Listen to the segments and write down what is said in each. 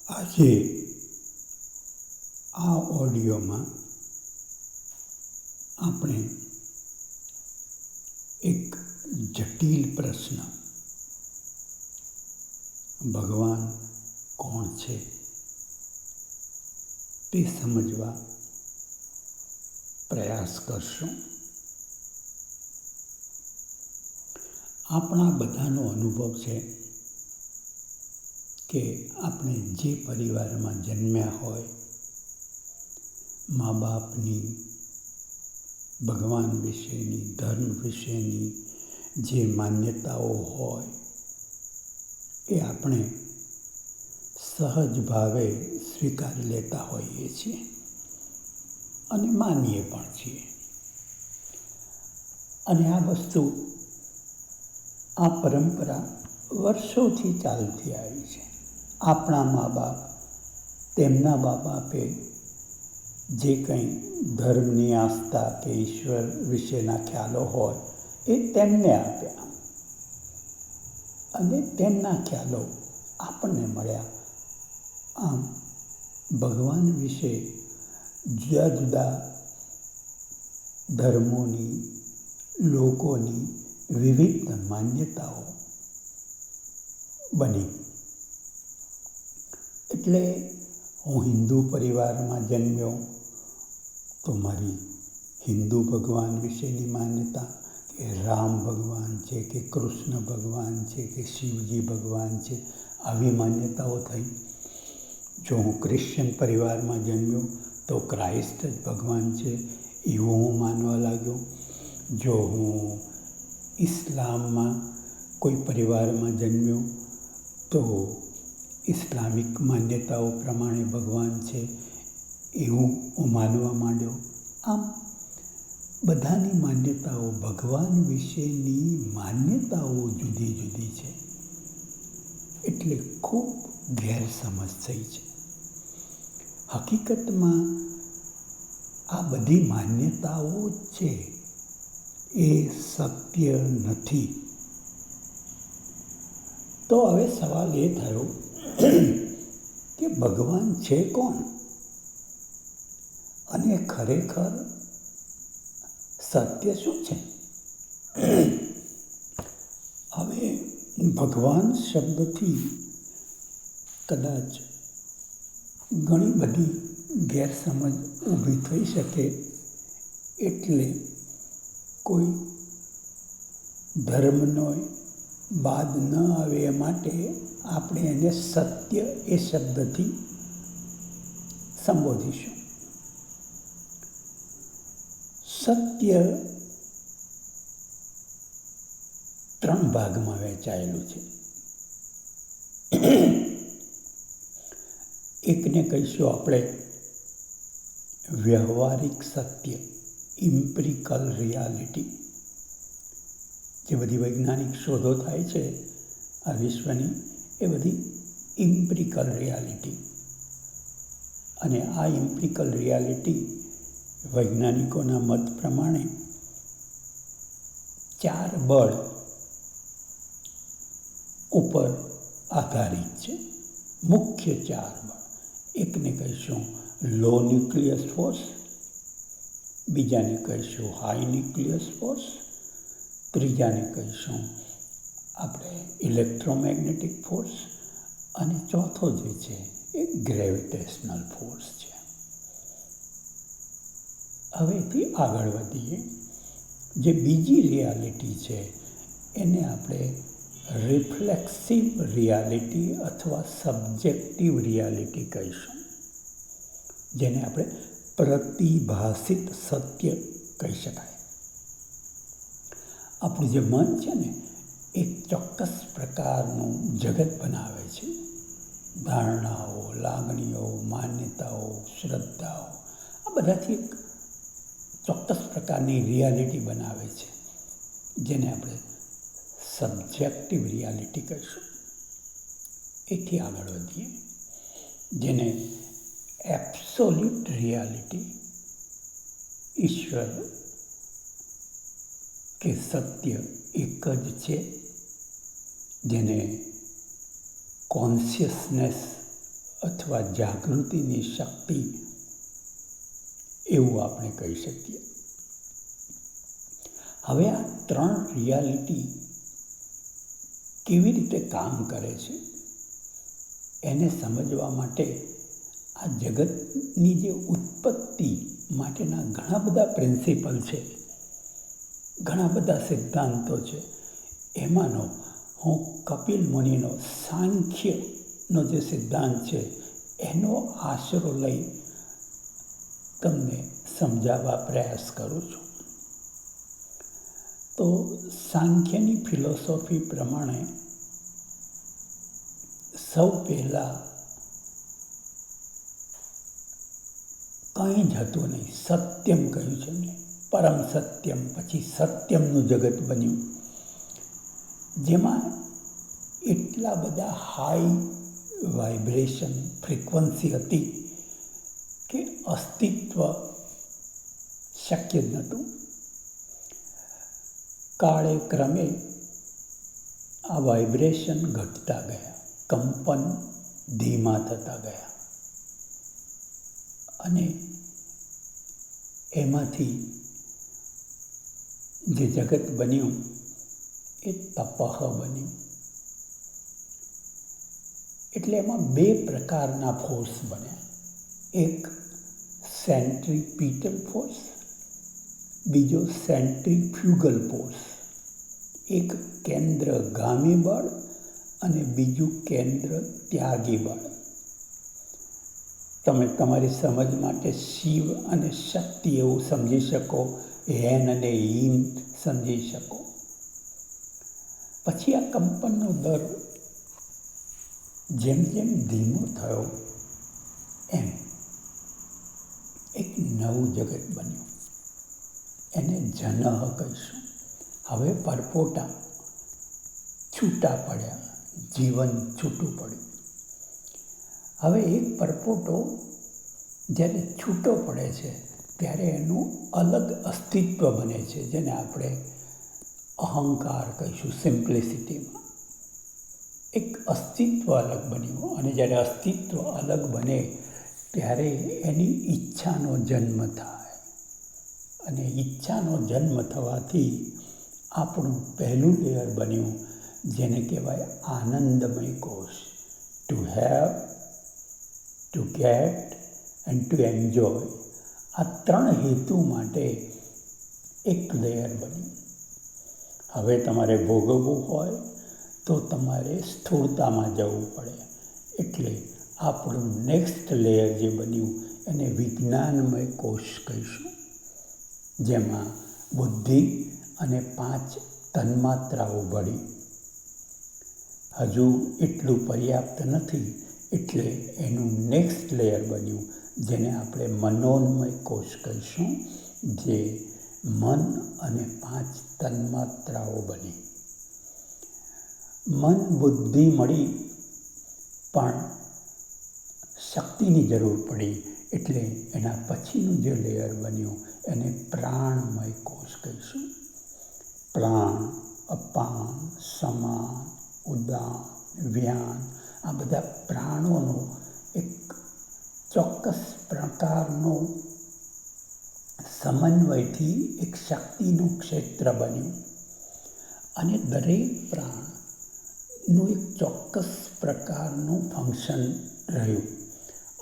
આજે આ ઓડિયોમાં આપણે એક જટિલ પ્રશ્ન, ભગવાન કોણ છે તે સમજવા પ્રયાસ કરશું. આપણા બધાનો અનુભવ છે કે આપણે જે પરિવારમાં જન્મ્યા હોય, મા બાપની ભગવાન વિશેની, ધર્મ વિશેની જે માન્યતાઓ હોય એ આપણે સહજ ભાવે સ્વીકારી લેતા હોઈએ છીએ અને માનીએ પણ છીએ. અને આ વસ્તુ, આ પરંપરા વર્ષોથી ચાલતી આવી છે. આપણા મા બાપ, તેમના મા બાપે જે કંઈ ધર્મની આસ્થા કે ઈશ્વર વિશેના ખ્યાલો હોય એ તેમને આપ્યા અને તેમના ખ્યાલો આપણને મળ્યા. આમ ભગવાન વિશે જુદા જુદા ધર્મોની, લોકોની વિવિધ માન્યતાઓ બની. એટલે હું હિન્દુ પરિવારમાં જન્મ્યો તો મારી હિન્દુ ભગવાન વિશેની માન્યતા કે રામ ભગવાન છે, કે કૃષ્ણ ભગવાન છે, કે શિવજી ભગવાન છે, આવી માન્યતાઓ થઈ. જો હું ક્રિશ્ચન પરિવારમાં જન્મ્યો તો ક્રાઇસ્ટ જ ભગવાન છે એવું હું માનવા લાગ્યો. જો હું ઇસ્લામમાં કોઈ પરિવારમાં જન્મ્યો તો ઇસ્લામિક માન્યતાઓ પ્રમાણે ભગવાન છે એવું હું માનવા માંડ્યો. આમ બધાની માન્યતાઓ, ભગવાન વિશેની માન્યતાઓ જુદી જુદી છે. એટલે ખૂબ ગેરસમજ થઈ છે. હકીકતમાં આ બધી માન્યતાઓ છે એ સત્ય નથી. તો હવે સવાલ એ થયો કે ભગવાન છે કોણ અને ખરેખર સત્ય શું છે? હવે ભગવાન શબ્દથી કદાચ ઘણી બધી ગેરસમજ ઊભી થઈ શકે, એટલે કોઈ ધર્મનો બાદ ન આવે એ માટે આપણે એને સત્ય એ શબ્દથી સંબોધીશું. સત્ય 3 ભાગમાં વહેંચાયેલું છે. એકને કહીશું આપણે વ્યવહારિક સત્ય, ઇમ્પિરિકલ રિયાલિટી. જે બધી વૈજ્ઞાનિક શોધો થાય છે આ વિશ્વની, એ બધી ઇમ્પિરિકલ રિયાલિટી. અને આ ઇમ્પિરિકલ રિયાલિટી વૈજ્ઞાનિકોના મત પ્રમાણે 4 બળ ઉપર આધારિત છે. મુખ્ય 4 બળ. એકને કહીશું લો ન્યુક્લિયસ ફોર્સ, બીજાને કહીશું હાઈ ન્યુક્લિયસ ફોર્સ, ત્રીજાને કહીશું આપણે ઇલેક્ટ્રોમેગ્નેટિક ફોર્સ, અને ચોથો જે છે એ ગ્રેવિટેશનલ ફોર્સ છે. હવેથી આગળ વધીએ. જે બીજી રિયાલિટી છે એને આપણે રિફ્લેક્સિવ રિયાલિટી અથવા સબ્જેક્ટિવ રિયાલિટી કહીશું, જેને આપણે પ્રતિભાસિત સત્ય કહી શકાય. આપણું જે મન છે ને, એક ચોક્કસ પ્રકારનું જગત બનાવે છે. ધારણાઓ, લાગણીઓ, માન્યતાઓ, શ્રદ્ધાઓ, આ બધાથી એક ચોક્કસ પ્રકારની રિયાલિટી બનાવે છે, જેને આપણે સબ્જેક્ટિવ રિયાલિટી કહીશું. એથી આગળ વધીએ, જેને એબ્સોલ્યુટ રિયાલિટી, ઈશ્વર કે સત્ય એક જ છે, જેને કોન્શિયસનેસ અથવા જાગૃતિની શક્તિ એવું આપણે કહી શકીએ. હવે આ 3 રિયાલિટી કેવી રીતે કામ કરે છે એને સમજવા માટે આ જગતની જે ઉત્પત્તિ માટેના ઘણા બધા પ્રિન્સિપલ છે, ઘણા બધા સિદ્ધાંતો છે. એમાંનો હું કપિલ મુનિનો સાંખ્યનો જે સિદ્ધાંત છે એનો આશરો લઈ તમને સમજાવવા પ્રયાસ કરું છું. તો સાંખ્યની ફિલોસોફી પ્રમાણે સૌ પહેલાં કંઈ જ હતું નહીં, સત્યમ કહ્યું છે એમને, પરમ સત્યમ. પછી સત્યમનું જગત બન્યું, જેમાં એટલા બધા હાઈ વાઇબ્રેશન ફ્રિકવન્સી હતી કે અસ્તિત્વ શક્ય જ નહોતું. કાળે ક્રમે આ વાઇબ્રેશન ઘટતા ગયા, કંપન ધીમા થતા ગયા અને એમાંથી જે જગત બન્યું એ તપઃ બન્યું. એટલે એમાં 2 પ્રકારના ફોર્સ બન્યા, એક સેન્ટ્રીપીટલ ફોર્સ, બીજો સેન્ટ્રીફ્યુગલ ફોર્સ. એક કેન્દ્રગામી બળ અને બીજું કેન્દ્ર ત્યાગી બળ. તમે તમારી સમજ માટે શિવ અને શક્તિ એવું સમજી શકો, હેન અને હીન સમજી શકો. પછી આ કંપનનો દર જેમ જેમ ધીમો થયો એમ એક નવું જગત બન્યું, એને જનઃ કહીશું. હવે પરપોટા છૂટા પડ્યા, જીવન છૂટું પડ્યું. હવે એક પરપોટો જ્યારે છૂટો પડે છે ત્યારે એનું અલગ અસ્તિત્વ બને છે, જેને આપણે અહંકાર કહીશું. સિમ્પ્લિસિટીમાં એક અસ્તિત્વ અલગ બન્યું અને જ્યારે અસ્તિત્વ અલગ બને ત્યારે એની ઈચ્છાનો જન્મ થાય અને ઈચ્છાનો જન્મ થવાથી આપણું પહેલું લેયર બન્યું, જેને કહેવાય આનંદમય કોષ. To have, two gate and two enjoy. આ 3 હેતુ માટે એક લેયર બન્યું. હવે તમારે ભોગવવું હોય તો તમારે સ્થૂળતામાં જવું પડે. એટલે આપણું નેક્સ્ટ લેયર જે બન્યું એને વિજ્ઞાનમય કોષ કહીશું, જેમાં બુદ્ધિ અને 5 તન્માત્રાઓ ભળી. હજુ એટલું પર્યાપ્ત નથી, એટલે એનું નેક્સ્ટ લેયર બન્યું, જેને આપણે મનોન્મય કોષ કહીશું, જે મન અને 5 તન્માત્રાઓ બની. મન બુદ્ધિ મળી પણ શક્તિની જરૂર પડી, એટલે એના પછીનું જે લેયર બન્યું એને પ્રાણમય કોષ કહીશું. પ્રાણ, અપાન, સમાન, ઉદાન, વ્યાન, આ બધા પ્રાણોનો એક ચોક્કસ પ્રકારનો સમન્વયથી એક શક્તિનું ક્ષેત્ર બન્યું અને દરેક પ્રાણનું એક ચોક્કસ પ્રકારનું ફંક્શન રહ્યું.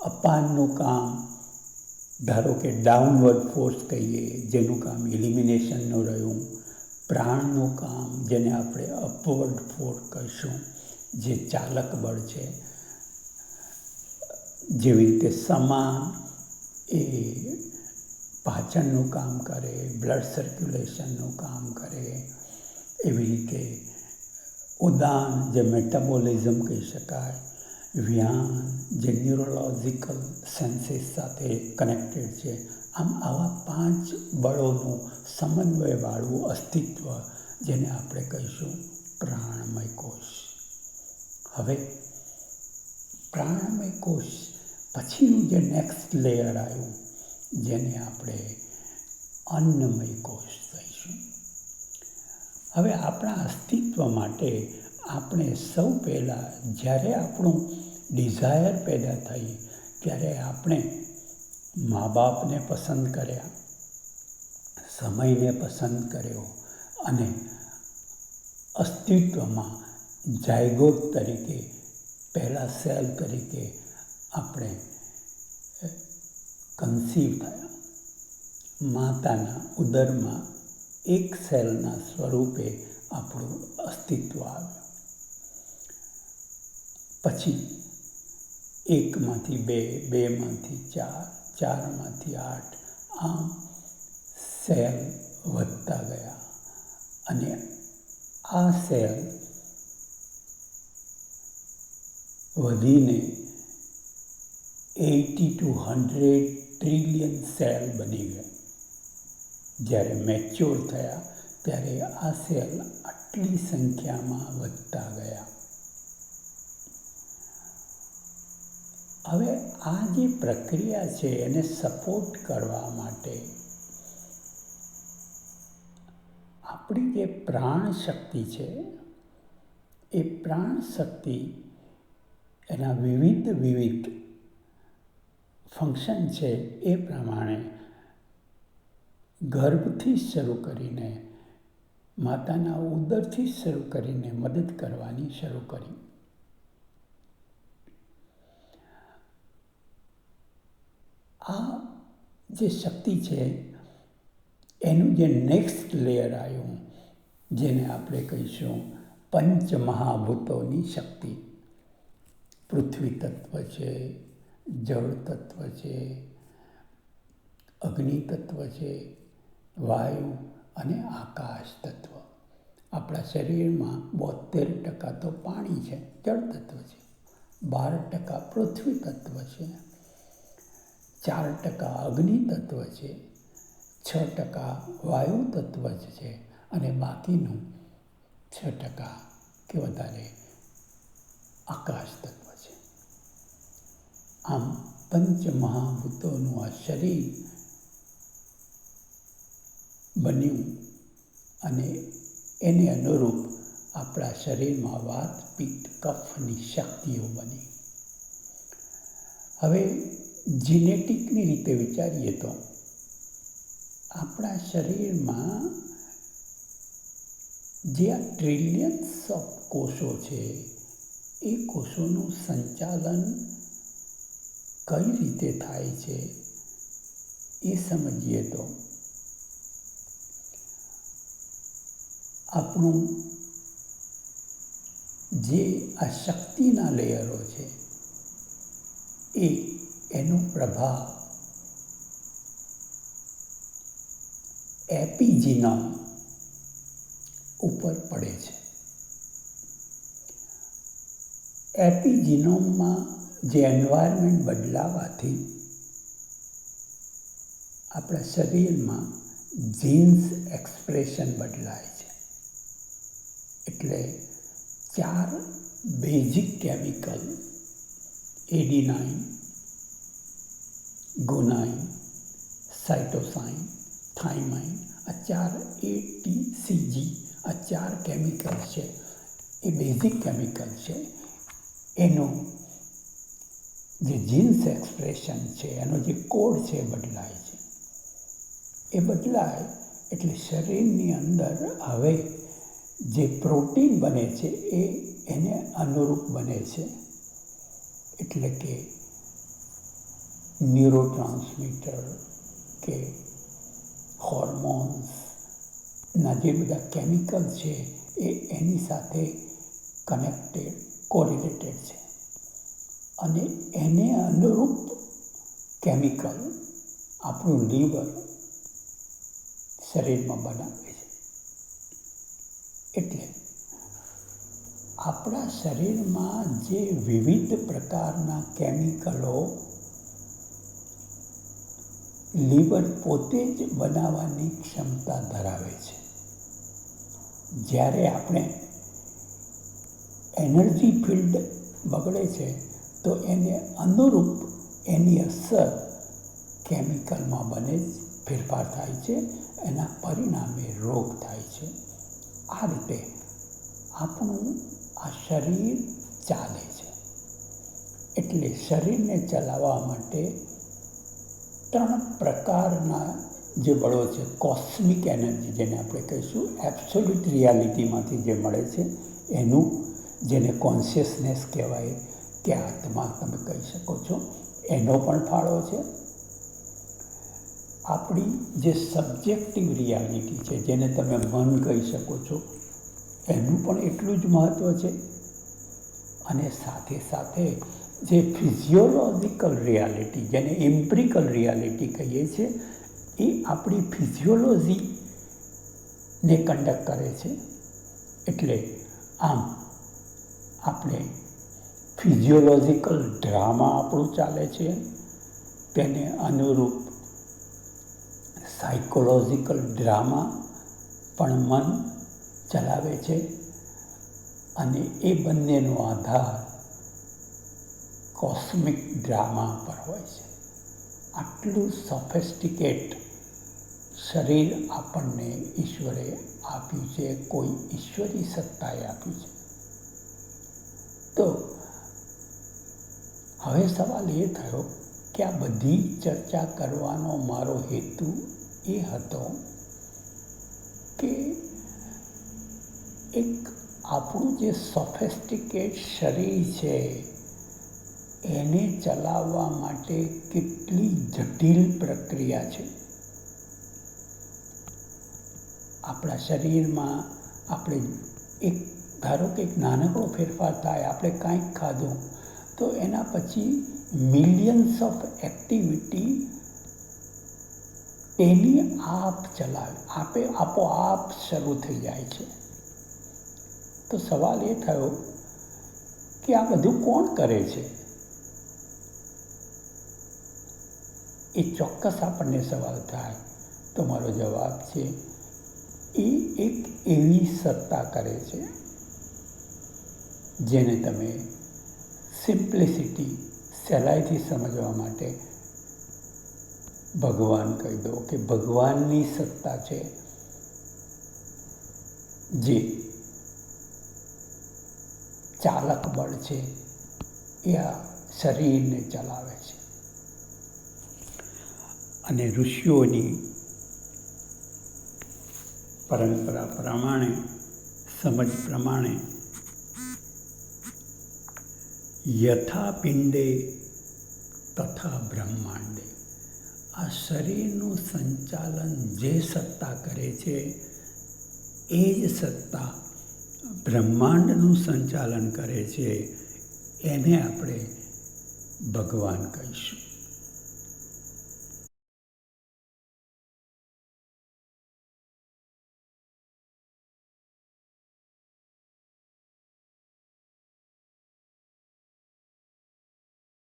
અપાનનું કામ ધારો કે ડાઉનવર્ડ ફોર્સ કહીએ, જેનું કામ એલિમિનેશનનું રહ્યું. પ્રાણનું કામ જેને આપણે અપવર્ડ ફોર્સ કહીશું, જે ચાલક બળ છે. જેવી રીતે સમાન એ પાચનનું કામ કરે, બ્લડ સર્ક્યુલેશનનું કામ કરે. એવી રીતે ઉદાન જે મેટાબોલિઝમ કહી શકાય, વ્યાન જે ન્યુરોલોજિકલ સેન્સીસ સાથે કનેક્ટેડ છે. આમ આવા 5 બળોનું સમન્વયવાળું અસ્તિત્વ, જેને આપણે કહીશું પ્રાણમય કોષ. હવે પ્રાણમય કોષ પછીનું જે નેક્સ્ટ લેયર આવ્યું, જેને આપણે અન્નમય કોષ કહીશું. હવે આપણા અસ્તિત્વ માટે આપણે સૌ પહેલાં જ્યારે આપણું ડિઝાયર પેદા થઈ ત્યારે આપણે મા બાપને પસંદ કર્યા, સમયને પસંદ કર્યો અને અસ્તિત્વમાં જાયગોટ તરીકે, પહેલા સેલ તરીકે આપણે કન્સીવ થયા. માતાના ઉદરમાં એક સેલના સ્વરૂપે આપણું અસ્તિત્વ આવ્યું. પછી 1માંથી 2, 2માંથી 4, 4માંથી 8, આમ સેલ વધતા ગયા અને આ સેલ વધીને 80 to 100 ટ્રિલિયન સેલ બની ગયા. જ્યારે મેચ્યોર થયા ત્યારે આ સેલ આટલી સંખ્યામાં વધતા ગયા. હવે આ જે પ્રક્રિયા છે એને સપોર્ટ કરવા માટે આપણી જે પ્રાણ શક્તિ છે એ પ્રાણ શક્તિ એના વિવિધ ફંક્શન છે એ પ્રમાણે ગર્ભથી શરૂ કરીને, માતાના ઉદરથી શરૂ કરીને મદદ કરવાની શરૂ કરી. આ જે શક્તિ છે એનું જે નેક્સ્ટ લેયર આવ્યું, જેને આપણે કહીશું પંચમહાભૂતોની શક્તિ. પૃથ્વી તત્વ છે, જળ તત્વ છે, અગ્નિ તત્વ છે, વાયુ અને આકાશ તત્વ. આપણા શરીરમાં 72% તો પાણી છે, જળ તત્વ છે, 12% પૃથ્વી તત્વ છે, 4% અગ્નિ તત્વ છે, 6% વાયુ તત્વ છે અને બાકીનું 6% કે વધારે આકાશ તત્વ છે. આમ પંચમહાભૂતોનું આ શરીર બન્યું અને એને અનુરૂપ આપણા શરીરમાં વાત, પિત્ત, કફની શક્તિઓ બની. હવે જીનેટિકની રીતે વિચારીએ તો આપણા શરીરમાં જે આ ટ્રિલિયન્સ ઓફ કોષો છે એ કોષોનું સંચાલન કઈ રીતે થાય છે એ સમજીએ તો આપણું જે આ શક્તિના લેયરો છે એનો પ્રભાવ એપિજીનોમ ઉપર પડે છે. એપિજીનોમમાં જે એન્વાયરમેન્ટ બદલાવાથી આપણા શરીરમાં જીન્સ એક્સપ્રેશન બદલાય છે. એટલે 4 બેઝિક કેમિકલ એડિનાઇન, ગુનાઇન, સાઇટોસાઇન, થાઇમાઇન, આ 4 ATCG, આ 4 કેમિકલ છે એ બેઝિક કેમિકલ છે. એનું જે જીન્સ એક્સપ્રેશન છે, એનો જે કોડ છે બદલાય છે. એ બદલાય એટલે શરીરની અંદર હવે જે પ્રોટીન બને છે એ એને અનુરૂપ બને છે. એટલે કે ન્યુરોટ્રાન્સમીટર કે હોર્મોન્સના જે બધા કેમિકલ છે એ એની સાથે કનેક્ટેડ, કોરિલેટેડ છે અને એને અનુરૂપ કેમિકલ આપણું લીવર શરીરમાં બનાવે છે. એટલે આપણા શરીરમાં જે વિવિધ પ્રકારના કેમિકલો લીવર પોતે જ બનાવવાની ક્ષમતા ધરાવે છે. જ્યારે આપણે એનર્જી ફિલ્ડ બગડે છે તો એને અનુરૂપ એની અસર કેમિકલમાં બને ફેરફાર થાય છે, એના પરિણામે રોગ થાય છે. આ રીતે આપણું આ શરીર ચાલે છે. એટલે શરીરને ચલાવવા માટે 3 પ્રકારના જે બળો છે, કોસ્મિક એનર્જી જેને આપણે કહીશું, એબ્સોલ્યુટ રિયાલિટીમાંથી જે મળે છે એનું, જેને કોન્શિયસનેસ કહેવાય કે આત્મા તમે કહી શકો છો, એનો પણ ફાળો છે. આપણી જે સબ્જેક્ટિવ રિયાલિટી છે, જેને તમે મન કહી શકો છો, એનું પણ એટલું જ મહત્ત્વ છે. અને સાથે સાથે જે ફિઝિયોલોજિકલ રિયાલિટી, જેને એમ્પિરિકલ રિયાલિટી કહીએ છીએ, એ આપણી ફિઝિયોલોજીને કંડક્ટ કરે છે. એટલે આમ આપણે ફિઝિયોલોજિકલ ડ્રામા આપણું ચાલે છે, તેને અનુરૂપ સાયકોલોજિકલ ડ્રામા પણ મન ચલાવે છે. અને એ બંનેનો આધાર કોસ્મિક ડ્રામા પર હોય છે. આટલું સોફેસ્ટિકેટ શરીર આપણને ઈશ્વરે આપ્યું છે, કોઈ ઈશ્વરી સત્તાએ આપ્યું છે. તો હવે સવાલ એ થયો કે આ બધી ચર્ચા કરવાનો મારો હેતુ એ હતો કે એક આપણું જે સોફેસ્ટિકેટ શરીર છે એને ચલાવવા માટે કેટલી જટિલ પ્રક્રિયા છે. આપણા શરીરમાં આપણે ધારો કે એક નાનકડો ફેરફાર થાય, આપણે કાંઈક ખાધું તો એના પછી મિલિયન્સ ઓફ એક્ટિવિટી એની આપોઆપ શરૂ થઈ જાય છે. તો સવાલ એ થયો કે આ બધું કોણ કરે છે? એ ચોક્કસ આપણને સવાલ થાય. તો મારો જવાબ છે, એ એક એવી સત્તા કરે છે જેને તમે સિમ્પ્લિસિટી, સહેલાઈથી સમજવા માટે ભગવાન કહી દો કે ભગવાનની સત્તા છે, જે ચાલક બળ છે, એ આ શરીરને ચલાવે છે. અને ઋષિઓની પરંપરા પ્રમાણે, સમજ પ્રમાણે, યથા પિંડે તથા બ્રહ્માંડે, આ શરીરનું સંચાલન જે સત્તા કરે છે એ જ સત્તા બ્રહ્માંડનું સંચાલન કરે છે. એને આપણે ભગવાન કહીશું.